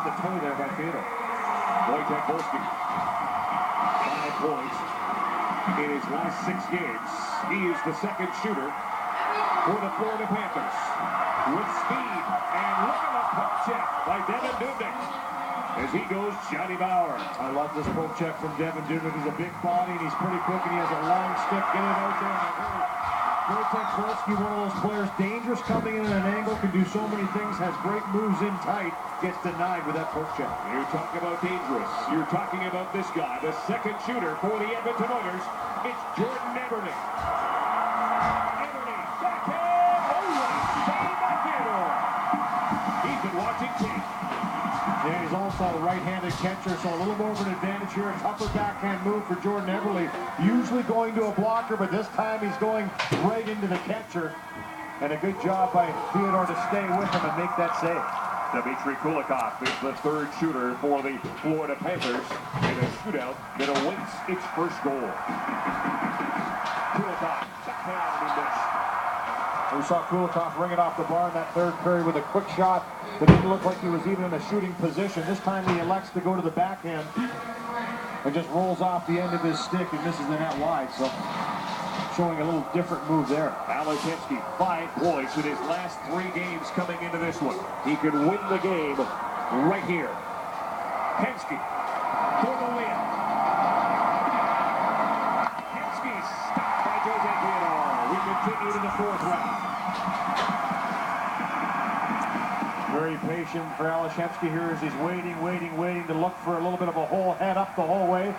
the toe there by Theodore. Wojtek 5 points in his last 6 games. He is the second shooter for the Florida Panthers. With speed, and look at a poke check by Devin Dubnyk. As he goes, Johnny Bauer. I love this poke check from Devin Dubnyk. He's a big body, and he's pretty quick, and he has a long stick. Get it out there. Wojtek Polsky, one of those players, dangerous coming in at an angle, can do so many things, has great moves in tight, gets denied with that poke check. You're talking about dangerous. You're talking about this guy, the second shooter for the Edmonton Oilers. It's Jordan Eberle. Eberle, backhand. Oh, what a save by Theodore. He's been watching tape. Yeah, he's also a right-handed catcher, so a little more of an advantage here. A tougher backhand move for Jordan Eberle. Usually going to a blocker, but this time he's going right into the catcher. And a good job by Theodore to stay with him and make that save. Dmitry Kulikov is the third shooter for the Florida Panthers in a shootout that awaits its first goal. Kulikov, backhand, he missed. We saw Kulikov ring it off the bar in that third period with a quick shot that didn't look like he was even in a shooting position. This time he elects to go to the backhand and just rolls off the end of his stick and misses the net wide. So showing a little different move there. Alex Hemsky, 5 points in his last 3 games coming into this one. He could win the game right here. Hemsky for the win. Hemsky stopped by Jose Theodore. We continue to the 4th round. Very patient for Alex Hemsky here as he's waiting to look for a little bit of a whole head up the whole way.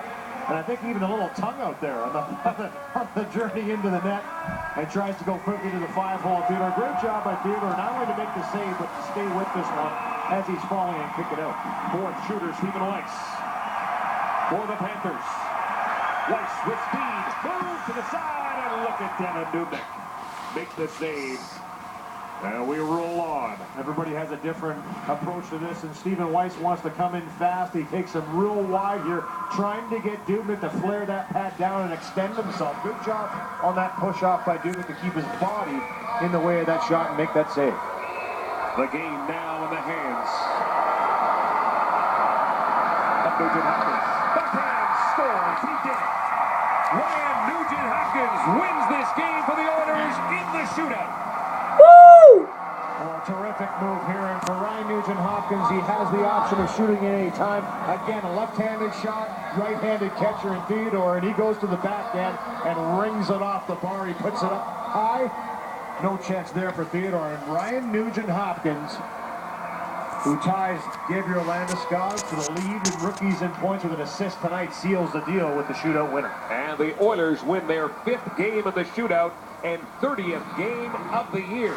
And I think even a little tongue out there on the journey into the net, and tries to go quickly to the 5-hole. Theodore, great job by Theodore, not only to make the save, but to stay with this one as he's falling and kick it out. 4th shooter, Stephen Weiss for the Panthers. Weiss with speed, move to the side, and look at Devin Dubnyk. Make the save. And we roll on. Everybody has a different approach to this, and Stephen Weiss wants to come in fast. He takes him real wide here, trying to get Dubnyk to flare that pad down and extend himself. Good job on that push-off by Dubnyk to keep his body in the way of that shot and make that save. The game now in the hands of Nugent Hopkins. Backhand scores. He did it. Ryan Nugent Hopkins wins this game for the Oilers in the shootout. Woo! Oh, terrific move here, and for Ryan Nugent Hopkins, he has the option of shooting at any time. Again, a left-handed shot, right-handed catcher in Theodore, and he goes to the backhand and rings it off the bar. He puts it up high. No chance there for Theodore. And Ryan Nugent Hopkins, who ties Gabriel Landeskog to the lead in rookies in points with an assist tonight, seals the deal with the shootout winner. And the Oilers win their 5th game of the shootout and 30th game of the year,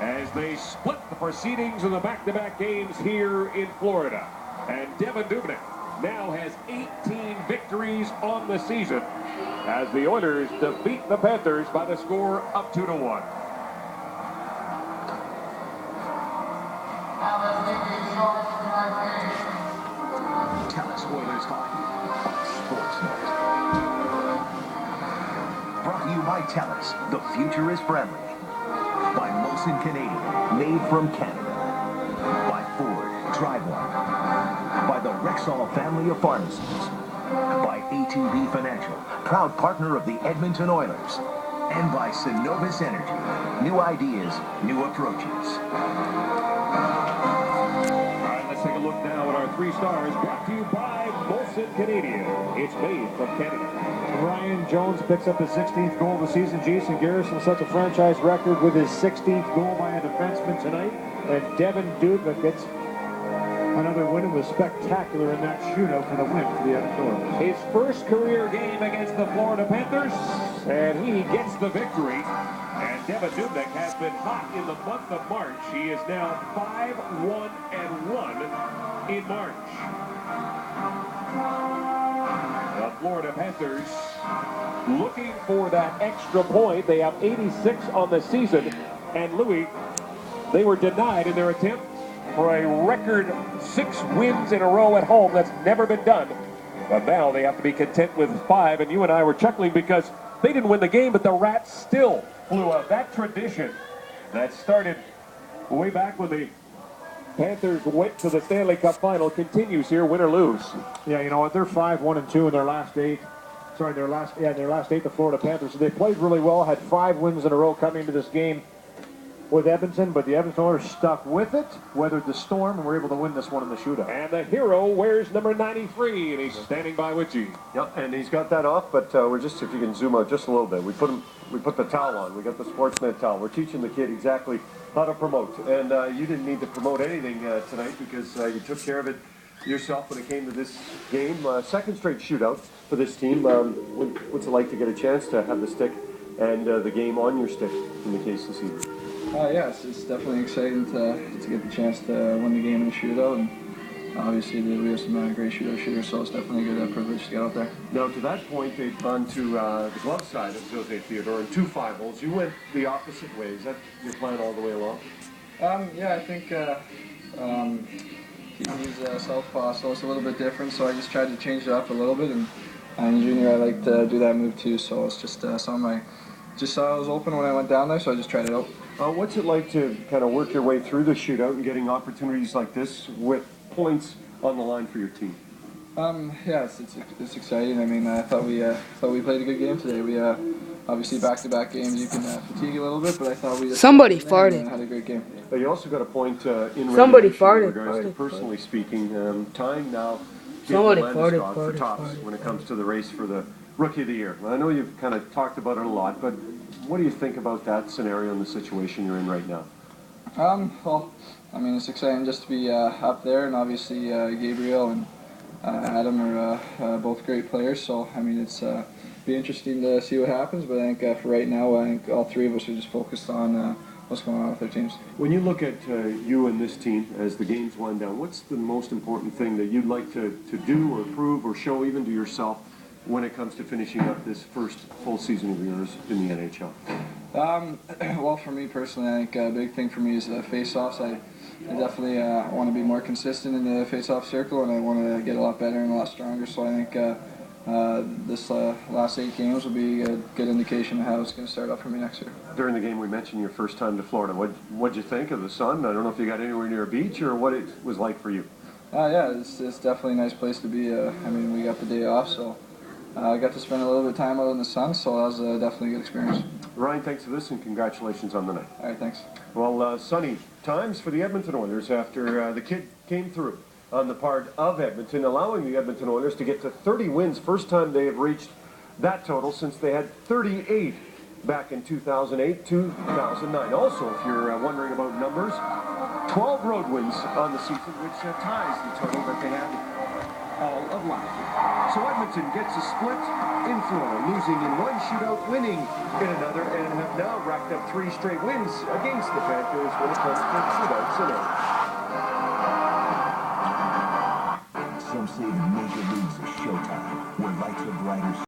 as they split the proceedings of the back-to-back games here in Florida. And Devin Dubnyk now has 18 victories on the season as the Oilers defeat the Panthers by the score of 2-1. Tell us Oilers hockey on Sportsnet. Brought to you by TELUS, the future is friendly. By Molson Canadian, made from Canada. By Ford, drive one. By the Rexall family of pharmacies. By ATB Financial, proud partner of the Edmonton Oilers. And by Synovus Energy, new ideas, new approaches. All right, let's take a look now at our 3 stars, brought to you by Molson Canadian. It's made from Canada. Ryan Jones picks up his 16th goal of the season. Jason Garrison sets a franchise record with his 16th goal by a defenseman tonight. And Devin Dubnyk gets another win and was spectacular in that shootout for the win for the Edmonton Oilers. His first career game against the Florida Panthers, and he gets the victory. And Devin Dubnyk has been hot in the month of March. He is now 5-1-1 in March. The Florida Panthers looking for that extra point. They have 86 on the season. And Louis, they were denied in their attempt for a record 6 wins in a row at home. That's never been done. But now they have to be content with 5. And you and I were chuckling because they didn't win the game, but the Rats still flew out. That tradition that started way back when the Panthers went to the Stanley Cup final continues here, win or lose. Yeah, you know what? They're 5-1-2 in their last 8. Sorry, their last 8, the Florida Panthers. So they played really well, had 5 wins in a row coming into this game with Edmonton, but the Edmonton Oilers stuck with it, weathered the storm, and were able to win this one in the shootout. And the hero wears number 93, and he's standing by with G. Yep, and he's got that off, but we're just, if you can zoom out just a little bit, we put the towel on. We got the Sportsnet towel. We're teaching the kid exactly how to promote, and you didn't need to promote anything tonight because you took care of it yourself when it came to this game. Second straight shootout for this team. What's it like to get a chance to have the stick and the game on your stick in the case this evening? Yes, it's definitely exciting to get the chance to win the game in the shootout, and obviously we have some great shooters, so it's definitely a good privilege to get out there. Now, to that point, they've gone to the glove side of Jose Theodore in 2 5-holes. You went the opposite way. Is that your plan all the way along? Yeah, I think he's southpaw, so it's a little bit different, so I just tried to change it up a little bit, and in junior I like to do that move too, so it's just something I just saw it was open when I went down there, so I just tried it out. What's it like to kind of work your way through the shootout and getting opportunities like this with points on the line for your team? Yeah, it's exciting. I mean, I thought we played a good game today. We obviously back-to-back games you can fatigue a little bit, but I thought we just Somebody farted. And had a great game. But you also got a point in Somebody regulation farted. regarding, personally speaking, tying now Somebody Landeskog for farted. tops when it comes to the race for the Rookie of the Year. I know you've kind of talked about it a lot, but what do you think about that scenario and the situation you're in right now? Well, I mean, it's exciting just to be up there, and obviously Gabriel and Adam are both great players, so I mean, it's be interesting to see what happens, but I think for right now, I think all 3 of us are just focused on what's going on with our teams. When you look at you and this team as the games wind down, what's the most important thing that you'd like to do or prove or show even to yourself when it comes to finishing up this first full season of yours in the NHL? Well, for me personally, I think a big thing for me is face-offs. I definitely want to be more consistent in the face-off circle, and I want to get a lot better and a lot stronger. So I think this last 8 games will be a good indication of how it's going to start out for me next year. During the game, we mentioned your first time to Florida. What'd you think of the sun? I don't know if you got anywhere near a beach or what it was like for you. Yeah, it's definitely a nice place to be. I mean, we got the day off, so I got to spend a little bit of time out in the sun, so that was definitely a good experience. Ryan, thanks for this and congratulations on the night. All right, thanks. Well, sunny times for the Edmonton Oilers after the kid came through on the part of Edmonton, allowing the Edmonton Oilers to get to 30 wins. First time they have reached that total since they had 38 back in 2008, 2009. Also, if you're wondering about numbers, 12 road wins on the season, which ties the total that they had all of last year. So Edmonton gets a split in Florida, losing in 1 shootout, winning in another, and have now racked up 3 straight wins against the Panthers when it comes to shootout scenario. Some say the major leagues are showtime, where lights are brighter.